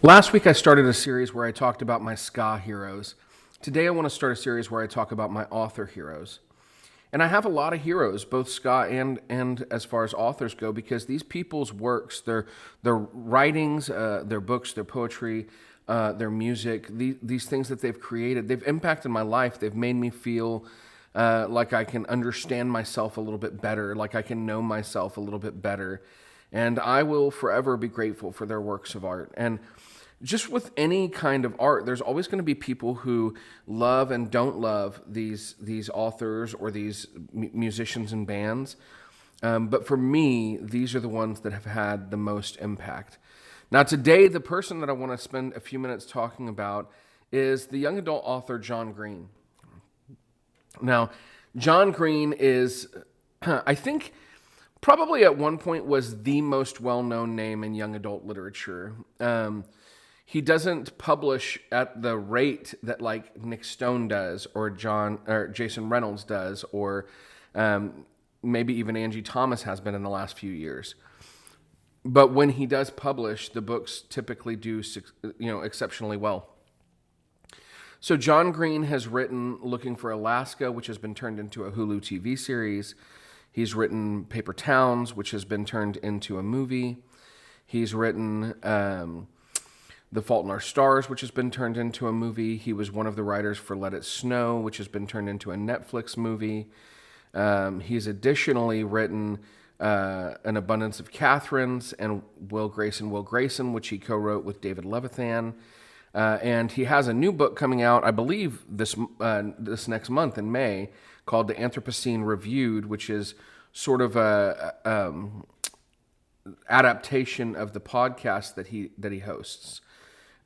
Last week I started a series where I talked about my ska heroes. Today I want to start a series where I talk about my author heroes. And I have a lot of heroes, both ska and as far as authors go, because these people's works, their writings, their books, their poetry, their music, these things that they've created, they've impacted my life. They've made me feel like I can understand myself a little bit better, like I can know myself a little bit better. And I will forever be grateful for their works of art. And just with any kind of art, there's always going to be people who love and don't love these authors or these musicians and bands. But for me, these are the ones that have had the most impact. Now, today, the person that I want to spend a few minutes talking about is the young adult author John Green. Now, John Green is, I think, probably at one point was the most well-known name in young adult literature. He doesn't publish at the rate that like Nick Stone does, or Jason Reynolds does, or maybe even Angie Thomas has been in the last few years. But when he does publish, the books typically do exceptionally well. So John Green has written Looking for Alaska, which has been turned into a Hulu TV series. He's written Paper Towns, which has been turned into a movie. He's written The Fault in Our Stars, which has been turned into a movie. He was one of the writers for Let It Snow, which has been turned into a Netflix movie. He's additionally written An Abundance of Catherines and Will Grayson, which he co-wrote with David Levithan. And he has a new book coming out, I believe, this next month in May, called The Anthropocene Reviewed, which is sort of a adaptation of the podcast that he hosts.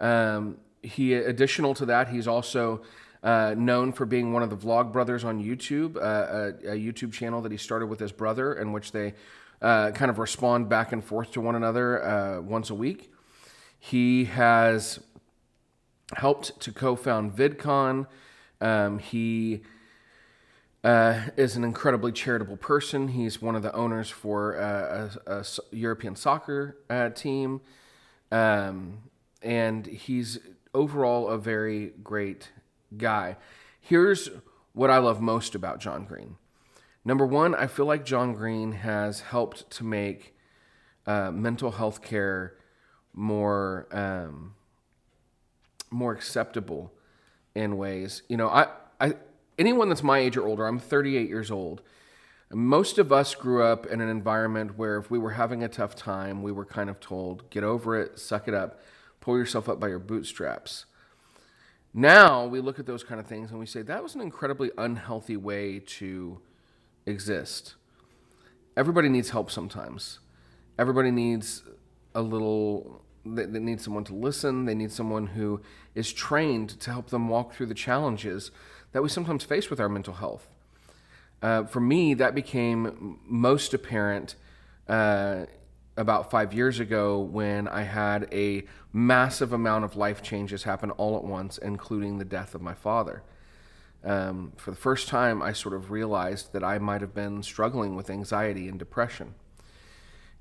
Additional to that, he's also known for being one of the Vlog Brothers on YouTube, a YouTube channel that he started with his brother, in which they kind of respond back and forth to one another once a week. He has helped to co-found VidCon. He is an incredibly charitable person. He's one of the owners for a European soccer team. And he's overall a very great guy. Here's what I love most about John Green. Number one, I feel like John Green has helped to make mental health care more acceptable in ways. You know, I anyone that's my age or older, I'm 38 years old. Most of us grew up in an environment where if we were having a tough time, we were kind of told, get over it, suck it up, pull yourself up by your bootstraps. Now we look at those kind of things and we say, that was an incredibly unhealthy way to exist. Everybody needs help sometimes. Everybody needs they need someone to listen. They need someone who is trained to help them walk through the challenges that we sometimes face with our mental health. For me, that became most apparent about 5 years ago when I had a massive amount of life changes happen all at once, including the death of my father. For the first time, I sort of realized that I might have been struggling with anxiety and depression.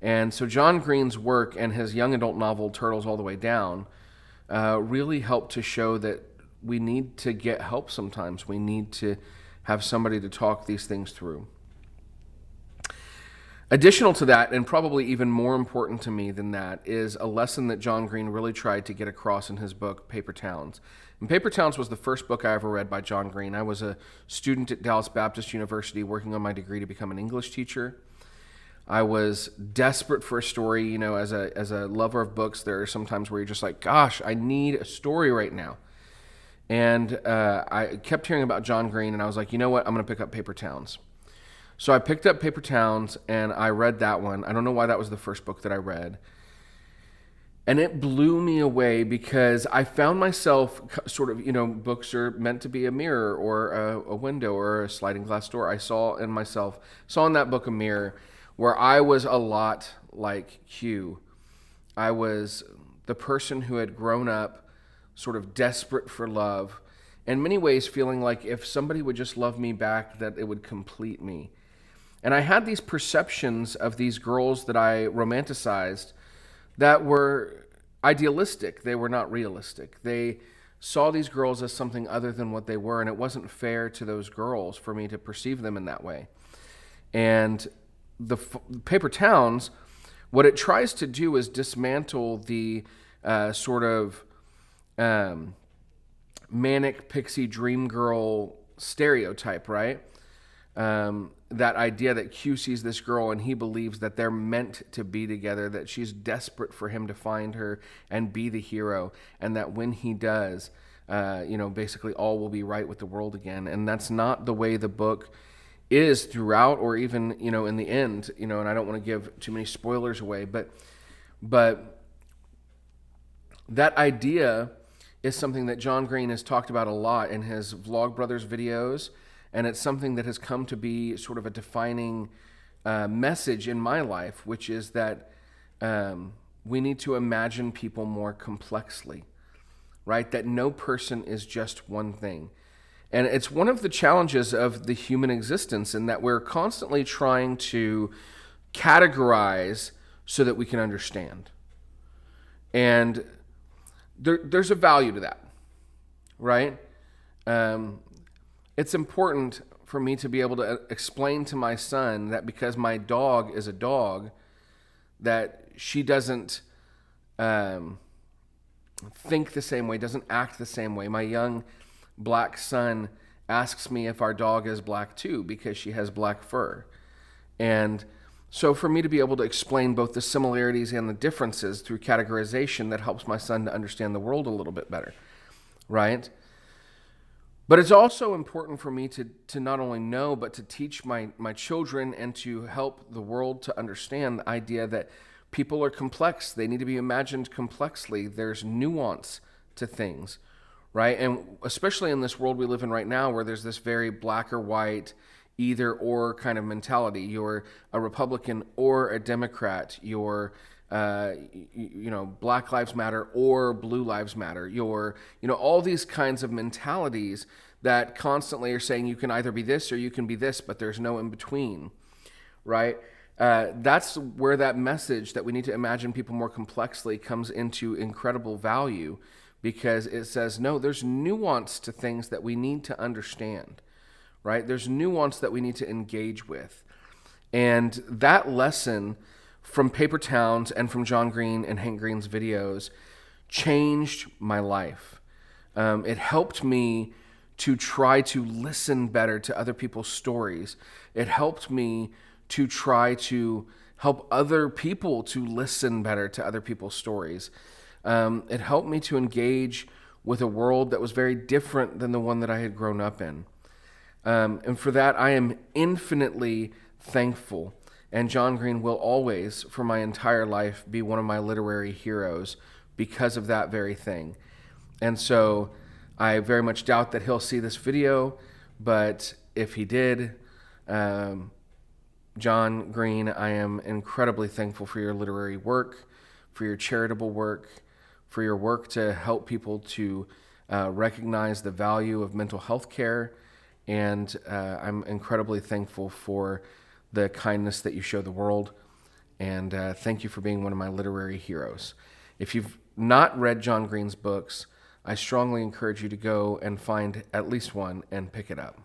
And so John Green's work and his young adult novel, Turtles All the Way Down, really helped to show that we need to get help sometimes. We need to have somebody to talk these things through. Additional to that, and probably even more important to me than that, is a lesson that John Green really tried to get across in his book, Paper Towns. And Paper Towns was the first book I ever read by John Green. I was a student at Dallas Baptist University working on my degree to become an English teacher. I was desperate for a story. You know, as a lover of books, there are some times where you're just like, gosh, I need a story right now. And I kept hearing about John Green, and I was like, you know what? I'm going to pick up Paper Towns. So I picked up Paper Towns, and I read that one. I don't know why that was the first book that I read. And it blew me away because I found myself sort of, you know, books are meant to be a mirror or a window or a sliding glass door. I saw in that book a mirror where I was a lot like Hugh. I was the person who had grown up sort of desperate for love, in many ways feeling like if somebody would just love me back, that it would complete me. And I had these perceptions of these girls that I romanticized that were, idealistic. They were not realistic. They saw these girls as something other than what they were, and it wasn't fair to those girls for me to perceive them in that way. And the Paper Towns, what it tries to do is dismantle the sort of manic pixie dream girl stereotype, right? That idea that Q sees this girl and he believes that they're meant to be together, that she's desperate for him to find her and be the hero, and that when he does, basically all will be right with the world again. And that's not the way the book is throughout, or even, in the end, and I don't want to give too many spoilers away, but that idea is something that John Green has talked about a lot in his Vlogbrothers videos, and it's something that has come to be sort of a defining message in my life, which is that we need to imagine people more complexly, right? That no person is just one thing. And it's one of the challenges of the human existence, in that we're constantly trying to categorize so that we can understand. And there's a value to that, right? It's important for me to be able to explain to my son that because my dog is a dog, that she doesn't think the same way, doesn't act the same way. My young black son asks me if our dog is black too, because she has black fur. And so for me to be able to explain both the similarities and the differences through categorization, that helps my son to understand the world a little bit better, right? But it's also important for me to not only know, but to teach my children and to help the world to understand the idea that people are complex. They need to be imagined complexly. There's nuance to things, right? And especially in this world we live in right now, where there's this very black or white, either or kind of mentality. You're a Republican or a Democrat. You're Black Lives Matter or Blue Lives Matter. You're all these kinds of mentalities that constantly are saying you can either be this or you can be this, but there's no in between, right? That's where that message that we need to imagine people more complexly comes into incredible value, because it says, no, there's nuance to things that we need to understand, right? There's nuance that we need to engage with. And that lesson from Paper Towns and from John Green and Hank Green's videos changed my life. It helped me to try to listen better to other people's stories. It helped me to try to help other people to listen better to other people's stories. It helped me to engage with a world that was very different than the one that I had grown up in. And for that, I am infinitely thankful. And John Green will always, for my entire life, be one of my literary heroes because of that very thing. And so I very much doubt that he'll see this video, but if he did, John Green, I am incredibly thankful for your literary work, for your charitable work, for your work to help people to recognize the value of mental health care. And I'm incredibly thankful for the kindness that you show the world. And thank you for being one of my literary heroes. If you've not read John Green's books, I strongly encourage you to go and find at least one and pick it up.